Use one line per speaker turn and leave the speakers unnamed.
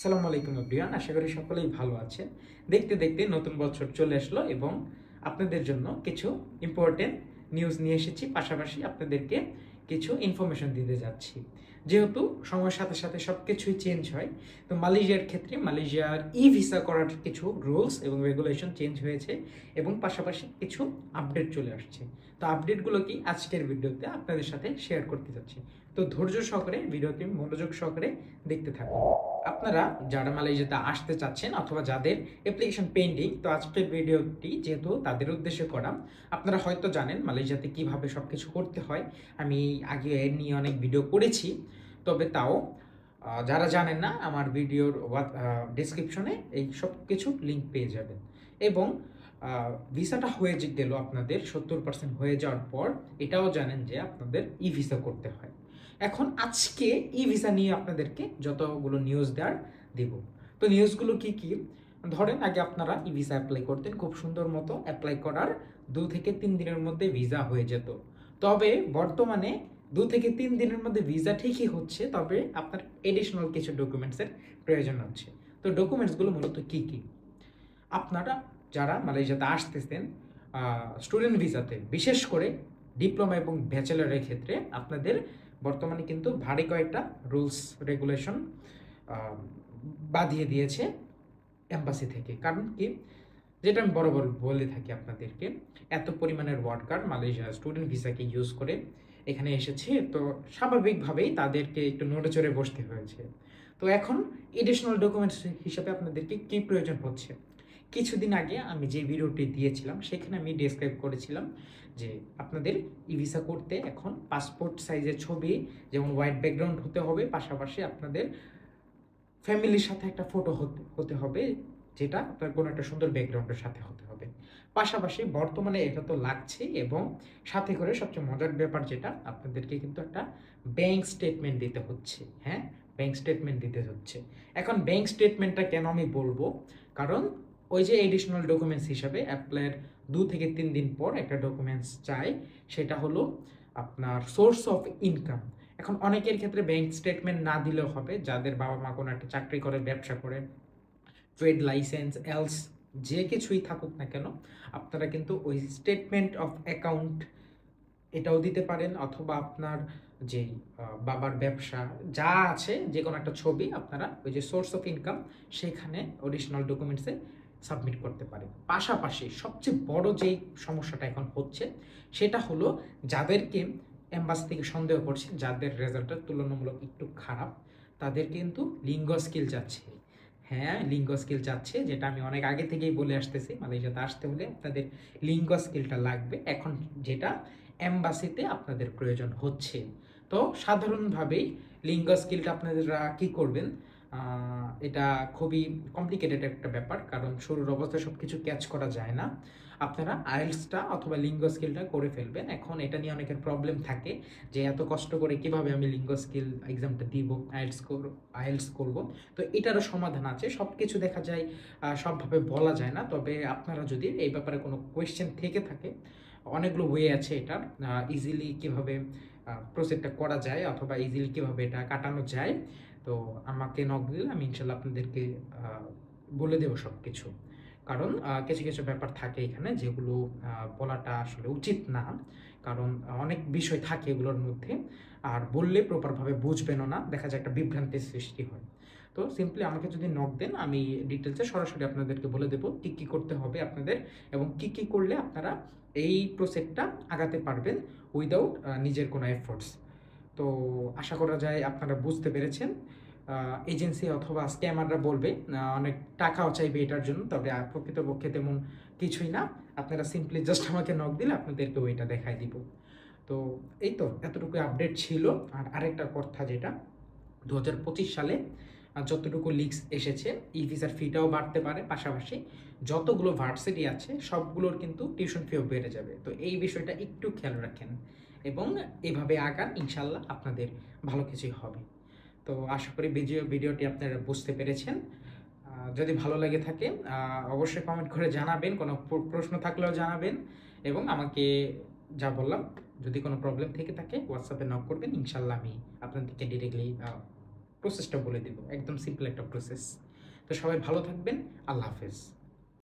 আসসালামু আলাইকুম এভরিওয়ান, আশা করি সকলেই ভালো আছেন। দেখতে দেখতে নতুন বছর চলে আসলো এবং আপনাদের জন্য কিছু ইম্পর্টেন্ট নিউজ নিয়ে এসেছি, পাশাপাশি আপনাদেরকে কিছু ইনফরমেশন দিতে যাচ্ছি। যেহেতু সময়ের সাথে সাথে সব কিছুই চেঞ্জ হয়, তো মালয়েশিয়ার ক্ষেত্রে মালয়েশিয়ার ভিসা করার কিছু রুলস এবং রেগুলেশন চেঞ্জ হয়েছে এবং পাশাপাশি কিছু আপডেট চলে আসছে। তো আপডেটগুলো কি আজকের ভিডিওতে আপনাদের সাথে শেয়ার করতে যাচ্ছি। তো ধৈর্য সহকারে ভিডিওটি মনোযোগ সহকারে দেখতে থাকুন। আপনারা যারা মালয়েশিয়াতে আসতে চাচ্ছেন অথবা যাদের অ্যাপ্লিকেশন পেন্ডিং, তো আজকের ভিডিওটি যেহেতু তাদের উদ্দেশ্যে করা। আপনারা হয়তো জানেন মালয়েশিয়াতে কিভাবে সবকিছু করতে হয়, আমি আগে এর নিয়ে অনেক ভিডিও করেছি। তবে তাও যারা জানেন না, আমার ভিডিওর ডেসক্রিপশনে এই সব কিছু লিঙ্ক পেয়ে যাবেন। এবং ভিসাটা হয়ে গেল আপনাদের 70% হয়ে যাওয়ার পর এটাও জানেন যে আপনাদের ভিসা করতে হয়। এখন আজকে ভিসা নিয়ে আপনাদেরকে যতগুলো নিউজ দেওয়ার দেব। তো নিউজগুলো কি কি? ধরেন আগে আপনারা ভিসা অ্যাপ্লাই করতেন, খুব সুন্দর মতো অ্যাপ্লাই করার 2 থেকে 3 দিনের মধ্যে ভিসা হয়ে যেত। তবে বর্তমানে 2 থেকে 3 দিনের মধ্যে ভিসা ঠিকই হচ্ছে, তবে আপনার এডিশনাল কিছু ডকুমেন্টসের প্রয়োজন হচ্ছে। তো ডকুমেন্টসগুলো মূলত কি কি? আপনারা যারা মালয়েশিয়াতে আসতেছেন স্টুডেন্ট ভিসাতে, বিশেষ করে ডিপ্লোমা এবং ব্যাচেলারের ক্ষেত্রে আপনাদের বর্তমানে কিন্তু ভারী কয়েকটা রুলস রেগুলেশন বাঁধিয়ে দিয়েছে এম্বাসি থেকে। কারণ কি, যেটা আমি বরাবর বলে থাকি আপনাদেরকে, এত পরিমাণের ওয়ার্কার মালয়েশিয়া স্টুডেন্ট ভিসাকে ইউজ করে এখানে এসেছে, তো স্বাভাবিকভাবেই তাদেরকে একটু নড়েচড়ে বসতে হয়েছে। তো এখন এডিশনাল ডকুমেন্টস হিসাবে আপনাদেরকে কী প্রয়োজন হচ্ছে? কিছুদিন আগে আমি যে ভিডিওটি দিয়েছিলাম সেখানে আমি ডেসক্রাইব করেছিলাম যে আপনাদের ভিসা করতে এখন পাসপোর্ট সাইজের ছবি, যেমন হোয়াইট ব্যাকগ্রাউন্ড হতে হবে, পাশাপাশি আপনাদের ফ্যামিলির সাথে একটা ফটো হতে হবে, যেটা আপনার কোনো একটা সুন্দর ব্যাকগ্রাউন্ডের সাথে হতে হবে। পাশাপাশি বর্তমানে এটা তো লাগছে, এবং সাথে করে সবচেয়ে মজার ব্যাপার যেটা, আপনাদেরকে কিন্তু একটা ব্যাংক স্টেটমেন্ট দিতে হচ্ছে। হ্যাঁ, ব্যাংক স্টেটমেন্ট দিতে হচ্ছে। এখন ব্যাংক স্টেটমেন্টটা কেন আমি বলবো, কারণ ওই যে এডিশনাল ডকুমেন্টস হিসাবে অ্যাপ্লাইয়ের 2 থেকে 3 দিন পর একটা ডকুমেন্টস চাই, সেটা হলো আপনার সোর্স অফ ইনকাম। এখন অনেকের ক্ষেত্রে ব্যাংক স্টেটমেন্ট না দিলেও হবে, যাদের বাবা মা কোনো একটা চাকরি করে, ব্যবসা করে, ট্রেড লাইসেন্স এলস যে কিছুই থাকুক না কেন, আপনারা কিন্তু ওই স্টেটমেন্ট অফ অ্যাকাউন্ট এটাও দিতে পারেন, অথবা আপনার যেই বাবার ব্যবসা যা আছে যে কোনো একটা ছবি আপনারা ওই যে সোর্স অফ ইনকাম সেখানে অডিশনাল ডকুমেন্টসে সাবমিট করতে পারেন। পাশাপাশি সবচেয়ে বড় যেই সমস্যাটা এখন হচ্ছে সেটা হলো, যাদেরকে এম্বাসি থেকে সন্দেহ করছে, যাদের রেজাল্টটা তুলনামূলক একটু খারাপ, তাদের কিন্তু লিঙ্গ স্কিল চাচ্ছে। হ্যাঁ, লিঙ্গ স্কিল চাচ্ছে, যেটা আমি অনেক আগে থেকেই বলে আসতেছি, মালয়েশিয়াতে আসতে হলে আপনাদের লিঙ্গ স্কিলটা লাগবে, এখন যেটা এম্বাসিতে আপনাদের প্রয়োজন হচ্ছে। তো সাধারণভাবেই লিঙ্গ স্কিলটা আপনারা কি করবেন, এটা খুবই কমপ্লিকেটেড একটা ব্যাপার, কারণ শুরুর অবস্থায় সব কিছু ক্যাচ করা যায় না। আপনারা আইএলটিএসটা অথবা লিঙ্গ স্কিলটা করে ফেলবেন। এখন এটা নিয়ে অনেকের প্রবলেম থাকে যে এত কষ্ট করে কিভাবে আমি লিঙ্গ স্কিল এক্সামটা দিব, আইএলটিএস করব। তো এটারও সমাধান আছে। সব কিছু দেখা যায় সবভাবে বলা যায় না, তবে আপনারা যদি এই ব্যাপারে কোনো কোয়েশ্চেন থেকে থাকে, অনেকগুলো ওয়ে আছে এটার, ইজিলি কিভাবে প্রসেসটা করা যায় অথবা ইজিলি কিভাবে এটা কাটানো যায়। তো আমাকে নক দিলে আমি ইনশাল্লাহ আপনাদেরকে বলে দেবো সব কিছু। কারণ কিছু কিছু ব্যাপার থাকে এখানে যেগুলো বলাটা আসলে উচিত না, কারণ অনেক বিষয় থাকে এগুলোর মধ্যে, আর বললে প্রপারভাবে বুঝবেনও না, দেখা যায় একটা বিভ্রান্তির সৃষ্টি হয়। তো সিম্পলি আমাকে যদি নক দেন, আমি ডিটেলসে সরাসরি আপনাদেরকে বলে দেবো কী কী করতে হবে আপনাদের, এবং কী কী করলে আপনারা এই প্রসেসটা আগাতে পারবেন উইদাউট নিজের কোনো এফোর্টস। তো আশা করা যায় আপনারা বুঝতে পেরেছেন। এজেন্সি অথবা স্ক্যামাররা বলবে অনেক টাকাও চাইবে এটার জন্য, তবে প্রকৃতপক্ষে তেমন কিছুই না। আপনারা সিম্পলি জাস্ট আমাকে নক দিলে আপনাদেরকে ওইটা দেখাই দিব। তো এই তো এতটুকু আপডেট ছিল। আর আরেকটা কথা, যেটা 2025 সালে যতটুকু লিক্স এসেছে, ভিসার ফিটাও বাড়তে পারে, পাশাপাশি যতগুলো ভার্সিটি আছে সবগুলোর কিন্তু টিউশন ফিও বেড়ে যাবে। তো এই বিষয়টা একটু খেয়াল রাখেন এবং এভাবে আগান, ইনশাল্লাহ আপনাদের ভালো কিছুই হবে। তো আশা করি ভিডিওটি আপনারা বুঝতে পেরেছেন। যদি ভালো লেগে থাকে অবশ্যই কমেন্ট করে জানাবেন, কোনো প্রশ্ন থাকলেও জানাবেন, এবং আমাকে যা বললাম, যদি কোনো প্রবলেম থেকে থাকে হোয়াটসঅ্যাপে নক করবেন, ইনশাল্লাহ আমি আপনাদেরকে ডিরেক্টলি প্রসেসটা বলে দিব। একদম সিম্পল একটা প্রসেস। তো সবাই ভালো থাকবেন। আল্লাহ হাফেজ।